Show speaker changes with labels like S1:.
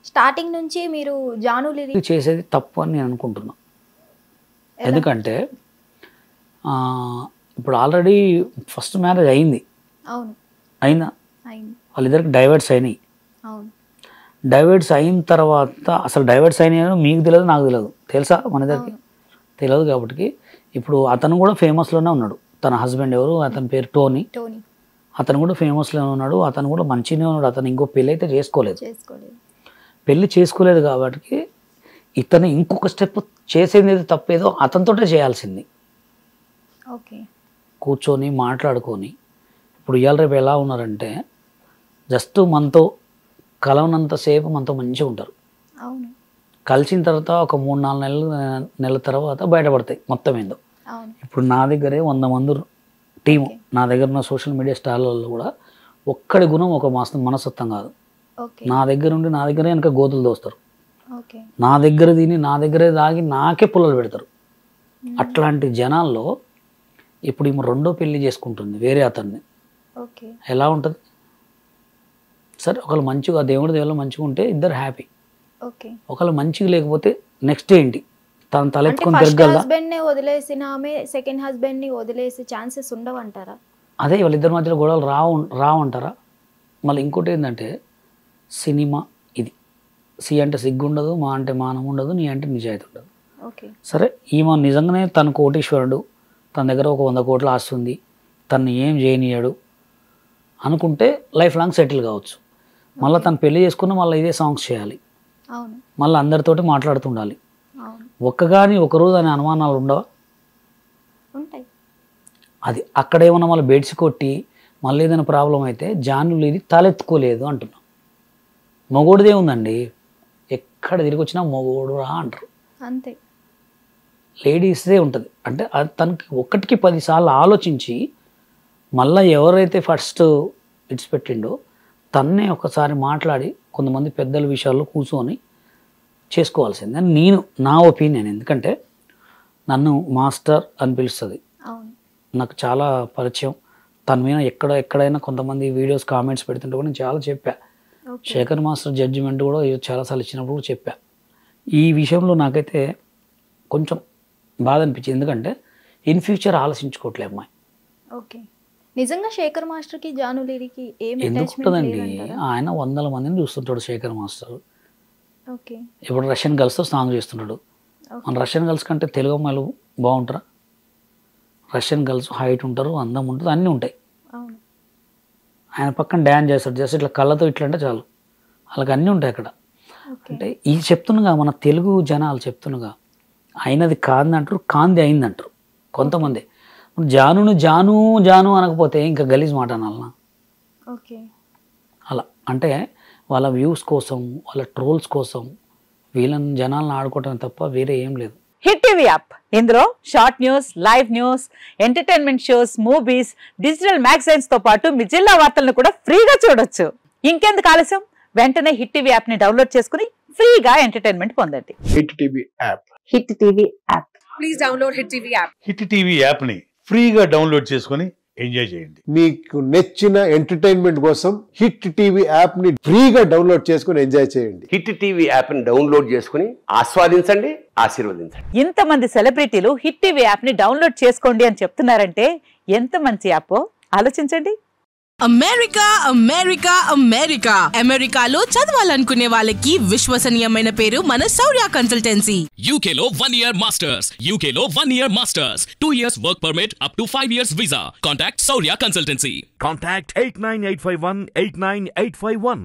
S1: Starting నుంచి మీరు Janu lyric
S2: చేసేది తప్పు అని నేను అనుకుంటున్నా. ఎందుకంటే ఇప్పుడు ఆల్రెడీ ఫస్ట్ మ్యారేజ్ అయింది.
S1: అవును,
S2: అయిందా?
S1: అయింది.
S2: వాళ్ళిద్దరికి డైవర్ట్స్ అయినాయి.
S1: అవును,
S2: డైవర్ట్స్ అయిన తర్వాత అసలు డైవర్ట్స్ అయినాయో మీకు తెలియదు, నాకు తెలియదు. తెలుసా మన ఇద్దరికి? తెలియదు. కాబట్టి ఇప్పుడు అతను కూడా ఫేమస్లోనే ఉన్నాడు. తన హస్బెండ్ ఎవరు? అతని పేరు టోనీ. అతను కూడా ఫేమస్లోనే ఉన్నాడు. అతను కూడా మంచిగానే ఉన్నాడు. అతను ఇంకో పెళ్ళి అయితే చేసుకోలేదు. పెళ్ళి చేసుకోలేదు కాబట్టి ఇతను ఇంకొక స్టెప్ చేసేది తప్పేదో అతనితోటే చేయాల్సింది. కూర్చొని మాట్లాడుకొని ఇప్పుడు ఇవాళ రేపు ఎలా ఉన్నారంటే జస్ట్ మనతో కలవనంతసేపు మనతో మంచిగా ఉంటారు. కలిసిన తర్వాత ఒక 3-4 నెలల తర్వాత బయటపడతాయి మొత్తం ఏందో. ఇప్పుడు నా దగ్గరే 100 మంది టీము, నా దగ్గర ఉన్న సోషల్ మీడియా స్టార్లలో కూడా ఒక్కడి గుణం ఒక మనస్తత్వం కాదు. నా దగ్గర ఉండి నా దగ్గరే వెనక గోతులు దోస్తారు. నా దగ్గర తిని నా దగ్గరే తాగి నాకే పుల్లలు పెడతారు. అట్లాంటి జనాల్లో ఇప్పుడు ఈమె రెండో పెళ్లి చేసుకుంటుంది వేరే అతన్ని. ఎలా ఉంటుంది? సరే, ఒకళ్ళు మంచిగా దేవుడి దేవుళ్ళు మంచిగా ఉంటే ఇద్దరు హ్యాపీ. ఒకళ్ళు మంచిగా లేకపోతే నెక్స్ట్ ఏంటి? తను తలెత్తుకొని తిరగలదా?
S1: వదిలేసిన ఆమె సెకండ్ హస్బెండ్ ని వదిలేసే ఛాన్సెస్ ఉండవంటారా?
S2: అదే వాళ్ళిద్దరి మధ్యలో గొడవలు రావంటారా? మళ్ళీ ఇంకోటి ఏంటంటే సినిమా ఇది. సి అంటే సిగ్గు ఉండదు, మా అంటే మానం ఉండదు, నీ అంటే నిజాయితీ ఉండదు. సరే, ఈమె నిజంగానే తన కోటీశ్వరుడు, తన దగ్గర ఒక 100 కోట్లు ఆస్తుంది, తను ఏం చేయనియాడు అనుకుంటే లైఫ్ లాంగ్ సెటిల్ కావచ్చు. మళ్ళీ తను పెళ్లి చేసుకున్న మళ్ళీ ఇదే సాంగ్స్ చేయాలి, మళ్ళీ అందరితోటి మాట్లాడుతుండాలి. ఒకరోజు అనే అనుమానాలు ఉండవా? అది అక్కడేమన్నా మళ్ళీ బెడ్స్ కొట్టి మళ్ళీ ఏదైనా ప్రాబ్లం అయితే జానులు ఇది తలెత్తుకోలేదు అంటున్నాం. మొగోడిదే ఉందండి, ఎక్కడ తిరిగి వచ్చినా మొగోడు రా అంటారు.
S1: అంతే,
S2: లేడీస్దే ఉంటుంది. అంటే అది తనకి 1కి 10 సార్లు ఆలోచించి మళ్ళీ ఎవరైతే ఫస్ట్ ఇడిచిపెట్టిండో తన్నే ఒకసారి మాట్లాడి కొంతమంది పెద్దల విషయాల్లో కూర్చొని చేసుకోవాల్సిందే నేను నా ఒపీనియన్. ఎందుకంటే నన్ను మాస్టర్ అని పిలుస్తుంది, నాకు చాలా పరిచయం. తన మీద ఎక్కడైనా కొంతమంది వీడియోస్ కామెంట్స్ పెడుతుంటే కూడా నేను చాలా చెప్పా. శేఖర్ మాస్టర్ జడ్జిమెంట్ కూడా చాలాసార్లు ఇచ్చినప్పుడు కూడా చెప్పా. ఈ విషయంలో నాకైతే కొంచెం బాధ అనిపించింది. ఎందుకంటే ఇన్ ఫ్యూచర్ ఆలోచించుకోవట్లే అమ్మాయి.
S1: నిజంగా శేఖర్ మాస్టర్కి జాను లిరికి
S2: ఎందుకు ఉంటుందండి? ఆయన 100 మందిని చూస్తుంటాడు శేఖర్ మాస్టర్. ఇప్పుడు రష్యన్ గర్ల్స్తో సాంగ్ చేస్తున్నాడు. మన రష్యన్ గర్ల్స్ కంటే తెలుగు అమ్మాయిలు బాగుంటారా? రష్యన్ గర్ల్స్ హైట్ ఉంటారు, అందం ఉంటుంది, అన్నీ ఉంటాయి. ఆయన పక్కన డ్యాన్స్ చేస్తాడు, జస్ట్ ఇట్లా కళ్ళతో ఇట్లా అంటే చాలు, వాళ్ళకి అన్నీ ఉంటాయి అక్కడ. అంటే ఇది చెప్తున్నగా మన తెలుగు జనాలు చెప్తున్నగా అయినది కాదంటారు, కాంది అయిందంటారు కొంతమంది. జానును జాను జాను అనకపోతే ఇంకా గలీజ్ మాట అనాలనా? అలా అంటే వాళ్ళ వ్యూస్ కోసం, వాళ్ళ ట్రోల్స్ కోసం వీళ్ళని జనాలను ఆడుకోవటం తప్ప వేరే ఏం లేదు.
S3: హిట్ టీవీ యాప్, ఇందులో short news, live news, entertainment shows, movies, digital magazines తో పాటు మీ జిల్లా వార్తలను కూడా ఫ్రీగా చూడొచ్చు. ఇంకెందుకు ఆలస్యం, వెంటనే హిట్ టీవీ యాప్ ని డౌన్లోడ్ చేసుకుని ఫ్రీగా ఎంటర్టైన్మెంట్ పొందండి.
S4: Hit TV app,
S3: hit TV app,
S5: please download hit TV app.
S6: Hit TV app ని ఫ్రీగా డౌన్లోడ్ చేసుకుని ఎంజాయ్ చేయండి.
S4: మీకు నచ్చిన ఎంటర్టైన్మెంట్ కోసం హిట్ టీవీ యాప్ ని ఫ్రీగా డౌన్లోడ్ చేసుకుని ఎంజాయ్ చేయండి.
S7: హిట్ టీవీ యాప్ ని డౌన్లోడ్ చేసుకుని ఆస్వాదించండి, ఆశీర్వదించండి.
S3: ఇంతమంది సెలబ్రిటీలు హిట్ టీవీ యాప్ ని డౌన్లోడ్ చేసుకోండి అని చెప్తున్నారంటే ఎంత మంచి యాప్ ఆలోచించండి.
S5: అమెరికా అమెరికా అమెరికా అమెరికాలో చదవాలనుకునే వాళ్ళకి విశ్వసనీయమైన పేరు మన శౌర్య కన్సల్టెన్సీ.
S8: UK లో 1 year masters, UK లో 1 year masters, 2 years work permit up to 5 years visa. Contact Shaurya Consultancy.
S9: Contact 89851 89851.